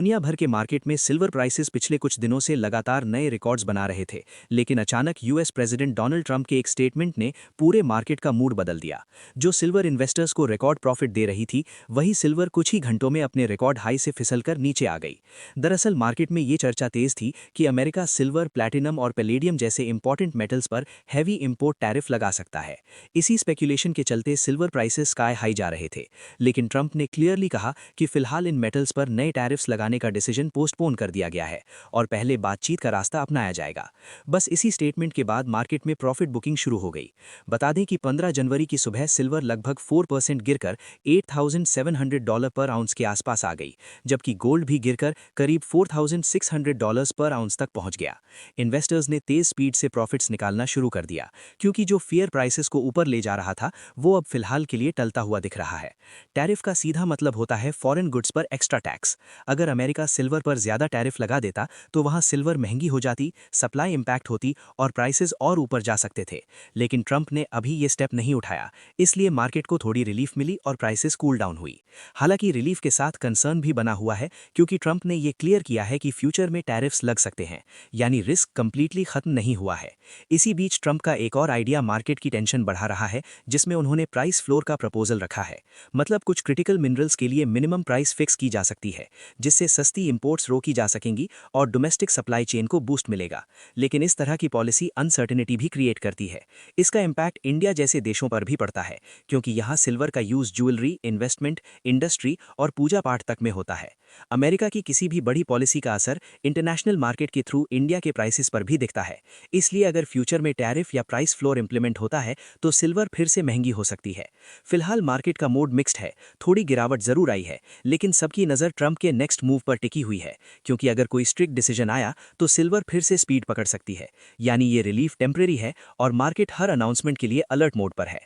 दुनिया भर के मार्केट में सिल्वर प्राइसेस पिछले कुछ दिनों से लगातार नए रिकॉर्ड्स बना रहे थे, लेकिन अचानक यूएस प्रेसिडेंट डोनाल्ड ट्रंप के एक स्टेटमेंट ने पूरे मार्केट का मूड बदल दिया। जो सिल्वर इन्वेस्टर्स को रिकॉर्ड प्रॉफिट दे रही थी, वही सिल्वर कुछ ही घंटों में अपने रिकॉर्ड हाई से फिसलकर नीचे आ गई। दरअसल मार्केट में ये चर्चा तेज थी कि अमेरिका सिल्वर, प्लैटिनम और पैलेडियम जैसे इंपॉर्टेंट मेटल्स पर हैवी इंपोर्ट टैरिफ लगा सकता है। इसी स्पेकुलेशन के चलते सिल्वर प्राइसेस स्काई हाई जा रहे थे, लेकिन ट्रंप ने क्लियरली कहा कि फिलहाल इन मेटल्स पर नए टैरिफ्स लगाने का डिसीजन पोस्टपोन कर दिया गया है और पहले बातचीत का रास्ता अपनाया जाएगा। बस इसी स्टेटमेंट के बाद मार्केट में प्रॉफिट बुकिंग शुरू हो गई। बता दें कि 15 जनवरी की सुबह सिल्वर लगभग 4% गिरकर $8,700 पर आउंस के आसपास आ गई, जबकि गोल्ड भी गिरकर करीब $4,600 पर आउंस तक पहुंच गया। इन्वेस्टर्स ने तेज स्पीड से प्रॉफिट्स निकालना शुरू कर दिया, क्योंकि जो फेयर प्राइसेस को ऊपर ले जा रहा था वो अब फिलहाल के लिए टलता हुआ दिख रहा है। टैरिफ का सीधा मतलब होता है फॉरेन गुड्स पर एक्स्ट्रा टैक्स। अगर अमेरिका सिल्वर पर ज्यादा टैरिफ लगा देता तो वहां सिल्वर महंगी हो जाती, सप्लाई इंपैक्ट होती और प्राइसेस और ऊपर जा सकते थे। लेकिन ट्रंप ने अभी ये स्टेप नहीं उठाया, इसलिए मार्केट को थोड़ी रिलीफ मिली और प्राइसेस कूल डाउन हुई। हालांकि रिलीफ के साथ कंसर्न भी बना हुआ है, क्योंकि ट्रंप ने ये क्लियर किया है कि फ्यूचर में टैरिफ्स लग सकते हैं, यानी रिस्क कंप्लीटली खत्म नहीं हुआ है। इसी बीच ट्रंप का एक और आइडिया मार्केट की टेंशन बढ़ा रहा है, जिसमें उन्होंने प्राइस फ्लोर का प्रपोजल रखा है। मतलब कुछ क्रिटिकल मिनरल्स के लिए मिनिमम प्राइस फिक्स की जा सकती है, जिससे सस्ती इंपोर्ट्स रोकी जा सकेंगी और डोमेस्टिक सप्लाई चेन को बूस्ट मिलेगा। लेकिन इस तरह की पॉलिसी अनसर्टेनिटी भी क्रिएट करती है। इसका इंपैक्ट इंडिया जैसे देशों पर भी पड़ता है, क्योंकि यहाँ सिल्वर का यूज ज्वेलरी, इन्वेस्टमेंट, इंडस्ट्री और पूजा पाठ तक में होता है। अमेरिका की किसी भी बड़ी पॉलिसी का असर इंटरनेशनल मार्केट के थ्रू इंडिया के प्राइसेस पर भी दिखता है। इसलिए अगर फ्यूचर में टैरिफ या प्राइस फ्लोर इंप्लीमेंट होता है तो सिल्वर फिर से महंगी हो सकती है। फिलहाल मार्केट का मोड मिक्स्ड है, थोड़ी गिरावट जरूर आई है, लेकिन सबकी नज़र ट्रंप के नेक्स्ट मूव पर टिकी हुई है, क्योंकि अगर कोई स्ट्रिक्ट डिसीजन आया तो सिल्वर फिर से स्पीड पकड़ सकती है। यानी ये रिलीफ टेम्परेरी है और मार्केट हर अनाउंसमेंट के लिए अलर्ट मोड पर है।